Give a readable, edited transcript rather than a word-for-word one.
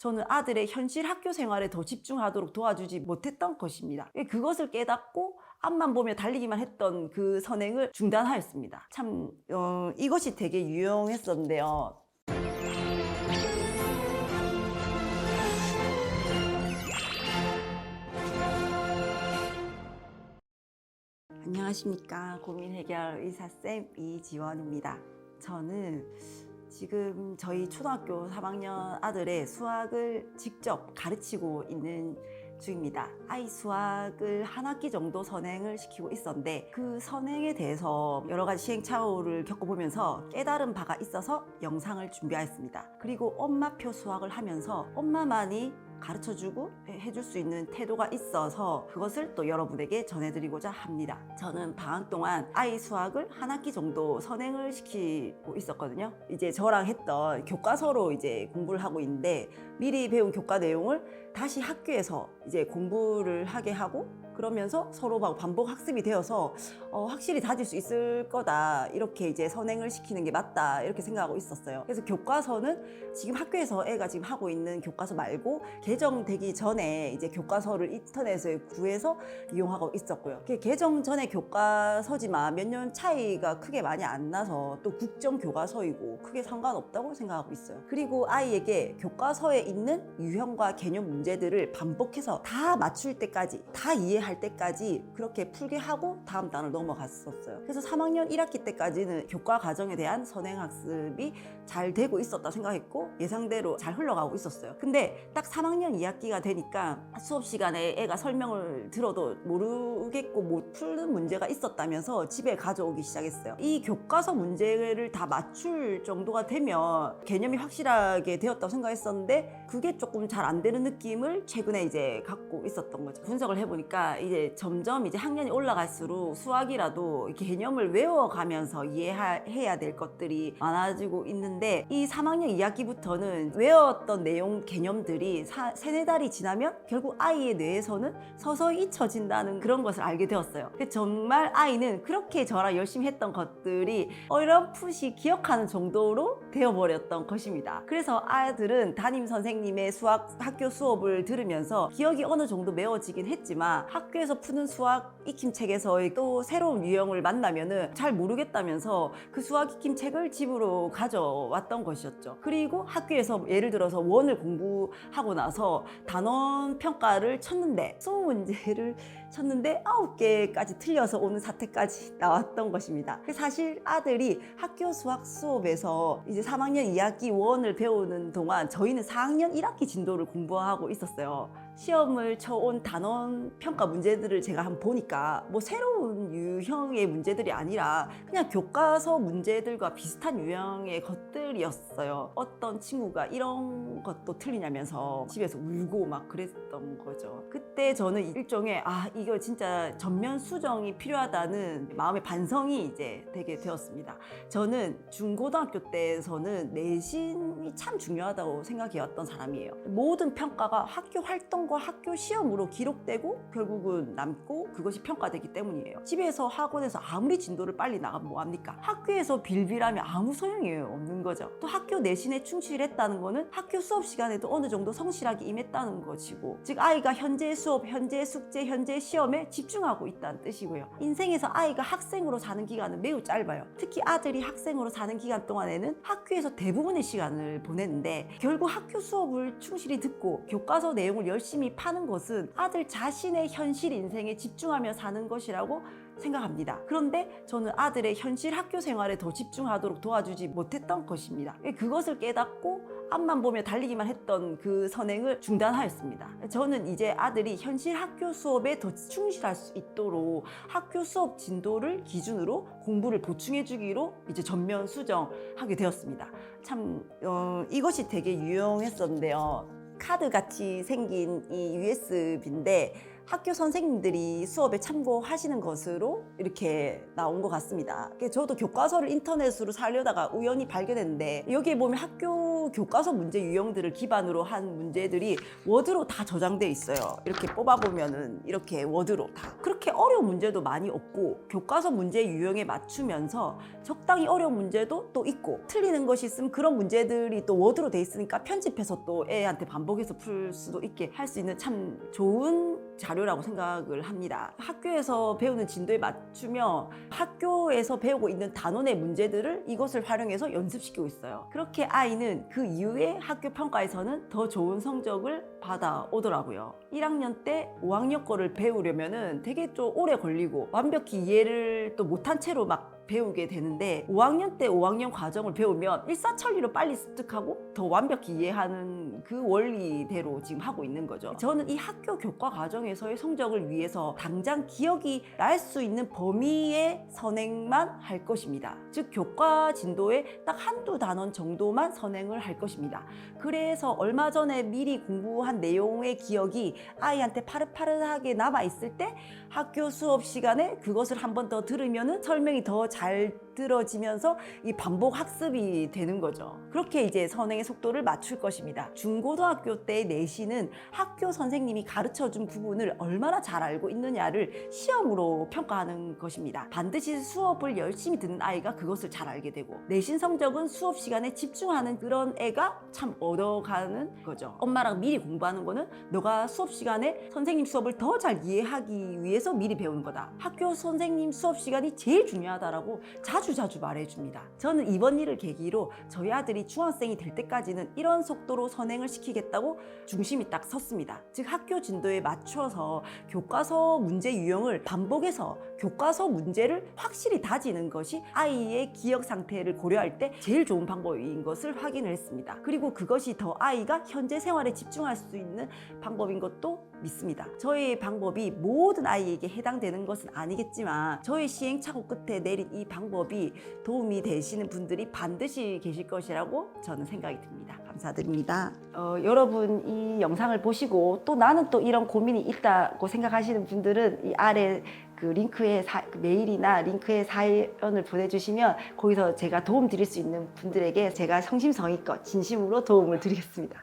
저는 아들의 현실 학교 생활에 더 집중하도록 도와주지 못했던 것입니다. 그것을 깨닫고 앞만 보며 달리기만 했던 그 선행을 중단하였습니다. 참 이것이 되게 유용했었는데요. 안녕하십니까. 고민 해결 의사쌤 이지원입니다. 저는 지금 저희 초등학교 3학년 아들의 수학을 직접 가르치고 있는 중입니다. 아이 수학을 한 학기 정도 선행을 시키고 있었는데 그 선행에 대해서 여러 가지 시행착오를 겪어보면서 깨달은 바가 있어서 영상을 준비하였습니다. 그리고 엄마표 수학을 하면서 엄마만이 가르쳐주고 해줄 수 있는 태도가 있어서 그것을 또 여러분에게 전해드리고자 합니다. 저는 방학 동안 아이 수학을 한 학기 정도 선행을 시키고 있었거든요. 이제 저랑 했던 교과서로 이제 공부를 하고 있는데 미리 배운 교과 내용을 다시 학교에서 이제 공부를 하게 하고 그러면서 서로 막 반복 학습이 되어서 확실히 다질 수 있을 거다 이렇게 이제 선행을 시키는 게 맞다 이렇게 생각하고 있었어요. 그래서 교과서는 지금 학교에서 애가 지금 하고 있는 교과서 말고 개정되기 전에 이제 교과서를 인터넷에 구해서 이용하고 있었고요. 개정 전에 교과서지만 몇 년 차이가 크게 많이 안 나서 또 국정 교과서이고 크게 상관없다고 생각하고 있어요. 그리고 아이에게 교과서에 있는 유형과 개념 문제들을 반복해서 다 맞출 때까지 다 이해할 때까지 그렇게 풀게 하고 다음 단을 넘어갔었어요. 그래서 3학년 1학기 때까지는 교과 과정에 대한 선행학습이 잘 되고 있었다 생각했고 예상대로 잘 흘러가고 있었어요. 근데 딱 3학년 2학기가 되니까 수업 시간에 애가 설명을 들어도 모르겠고 못 푸는 문제가 있었다면서 집에 가져오기 시작했어요. 이 교과서 문제를 다 맞출 정도가 되면 개념이 확실하게 되었다고 생각했었는데 그게 조금 잘 안 되는 느낌을 최근에 이제 갖고 있었던 거죠. 분석을 해보니까 이제 점점 이제 학년이 올라갈수록 수학이라도 개념을 외워가면서 이해해야 될 것들이 많아지고 있는데 이 3학년 2학기부터는 외웠던 내용 개념들이 세네 달이 지나면 결국 아이의 뇌에서는 서서히 잊혀진다는 그런 것을 알게 되었어요. 정말 아이는 그렇게 저랑 열심히 했던 것들이 어렴풋이 기억하는 정도로 되어버렸던 것입니다. 그래서 아이들은 담임 선생님의 수학 학교 수업을 들으면서 기억이 어느 정도 메워지긴 했지만 학교에서 푸는 수학 익힘책에서의 또 새로운 유형을 만나면은 잘 모르겠다면서 그 수학 익힘책을 집으로 가져왔던 것이었죠. 그리고 학교에서 예를 들어서 원을 공부하고 나서 단원 평가를 쳤는데 20문제를 쳤는데 9개까지 틀려서 오는 사태까지 나왔던 것입니다. 사실 아들이 학교 수학 수업에서 이제 3학년 2학기 원을 배우는 동안 저희는 4학년 1학기 진도를 공부하고 있었어요. 시험을 쳐온 단원 평가 문제들을 제가 한번 보니까 뭐 새로운 유형의 문제들이 아니라 그냥 교과서 문제들과 비슷한 유형의 것들이었어요. 어떤 친구가 이런 것도 틀리냐면서 집에서 울고 막 그랬던 거죠. 그때 저는 일종의 이거 진짜 전면 수정이 필요하다는 마음의 반성이 이제 되게 되었습니다. 저는 중고등학교 때에서는 내신이 참 중요하다고 생각해왔던 사람이에요. 모든 평가가 학교 활동과 학교 시험으로 기록되고 결국은 남고 그것이 평가되기 때문이에요. 집에서 학원에서 아무리 진도를 빨리 나가면 뭐합니까? 학교에서 빌빌하면 아무 소용이 없는 거죠. 또 학교 내신에 충실했다는 거는 학교 수업 시간에도 어느 정도 성실하게 임했다는 것이고 즉 아이가 현재 수업, 현재 숙제, 현재 시험에 집중하고 있다는 뜻이고요. 인생에서 아이가 학생으로 사는 기간은 매우 짧아요. 특히 아들이 학생으로 사는 기간 동안에는 학교에서 대부분의 시간을 보냈는데 결국 학교 수업을 충실히 듣고 교과서 내용을 열심히 파는 것은 아들 자신의 현실 인생에 집중하며 사는 것이라고 생각합니다. 그런데 저는 아들의 현실 학교 생활에 더 집중하도록 도와주지 못했던 것입니다. 그것을 깨닫고 앞만 보며 달리기만 했던 그 선행을 중단하였습니다. 저는 이제 아들이 현실 학교 수업에 더 충실할 수 있도록 학교 수업 진도를 기준으로 공부를 보충해 주기로 이제 전면 수정하게 되었습니다. 참 이것이 되게 유용했었는데요. 카드 같이 생긴 이 USB인데 학교 선생님들이 수업에 참고하시는 것으로 이렇게 나온 것 같습니다. 저도 교과서를 인터넷으로 살려다가 우연히 발견했는데 여기에 보면 학교 교과서 문제 유형들을 기반으로 한 문제들이 워드로 다 저장돼 있어요. 이렇게 뽑아보면은 이렇게 워드로 다. 그렇게 어려운 문제도 많이 없고 교과서 문제 유형에 맞추면서 적당히 어려운 문제도 또 있고 틀리는 것이 있으면 그런 문제들이 또 워드로 돼 있으니까 편집해서 또 애한테 반복해서 풀 수도 있게 할 수 있는 참 좋은 자료라고 생각을 합니다. 학교에서 배우는 진도에 맞추며 학교에서 배우고 있는 단원의 문제들을 이것을 활용해서 연습시키고 있어요. 그렇게 아이는 그 이후에 학교 평가에서는 더 좋은 성적을 받아오더라고요. 1학년 때 5학년 거를 배우려면은 되게 좀 오래 걸리고 완벽히 이해를 또 못한 채로 막 배우게 되는데 5학년 때 5학년 과정을 배우면 일사천리로 빨리 습득하고 더 완벽히 이해하는 그 원리대로 지금 하고 있는 거죠. 저는 이 학교 교과 과정에서의 성적을 위해서 당장 기억이 날 수 있는 범위의 선행만 할 것입니다. 즉 교과 진도에 딱 한두 단원 정도만 선행을 할 것입니다. 그래서 얼마 전에 미리 공부한 내용의 기억이 아이한테 파릇파릇하게 남아있을 때 학교 수업 시간에 그것을 한 번 더 들으면은 설명이 더 잘 들어지면서 이 반복 학습이 되는 거죠. 그렇게 이제 선행의 속도를 맞출 것입니다. 중고등학교 때 내신은 학교 선생님이 가르쳐준 부분을 얼마나 잘 알고 있느냐를 시험으로 평가하는 것입니다. 반드시 수업을 열심히 듣는 아이가 그것을 잘 알게 되고 내신 성적은 수업 시간에 집중하는 그런 애가 참 얻어가는 거죠. 엄마랑 미리 공부하는 거는 너가 수업 시간에 선생님 수업을 더 잘 이해하기 위해서 미리 배우는 거다. 학교 선생님 수업 시간이 제일 중요하다라고 자주 말해줍니다. 저는 이번 일을 계기로 저희 아들이 중학생이 될 때까지는 이런 속도로 선행을 시키겠다고 중심이 딱 섰습니다. 즉 학교 진도에 맞춰서 교과서 문제 유형을 반복해서 교과서 문제를 확실히 다지는 것이 아이의 기억 상태를 고려할 때 제일 좋은 방법인 것을 확인을 했습니다. 그리고 그것이 더 아이가 현재 생활에 집중할 수 있는 방법인 것도 믿습니다. 저의 방법이 모든 아이에게 해당되는 것은 아니겠지만 저의 시행착오 끝에 내린 이 방법이 도움이 되시는 분들이 반드시 계실 것이라고 저는 생각이 듭니다. 감사드립니다. 여러분 이 영상을 보시고 또 나는 또 이런 고민이 있다고 생각하시는 분들은 이 아래 그 링크에 메일이나 링크에 사연을 보내주시면 거기서 제가 도움 드릴 수 있는 분들에게 제가 성심성의껏 진심으로 도움을 드리겠습니다.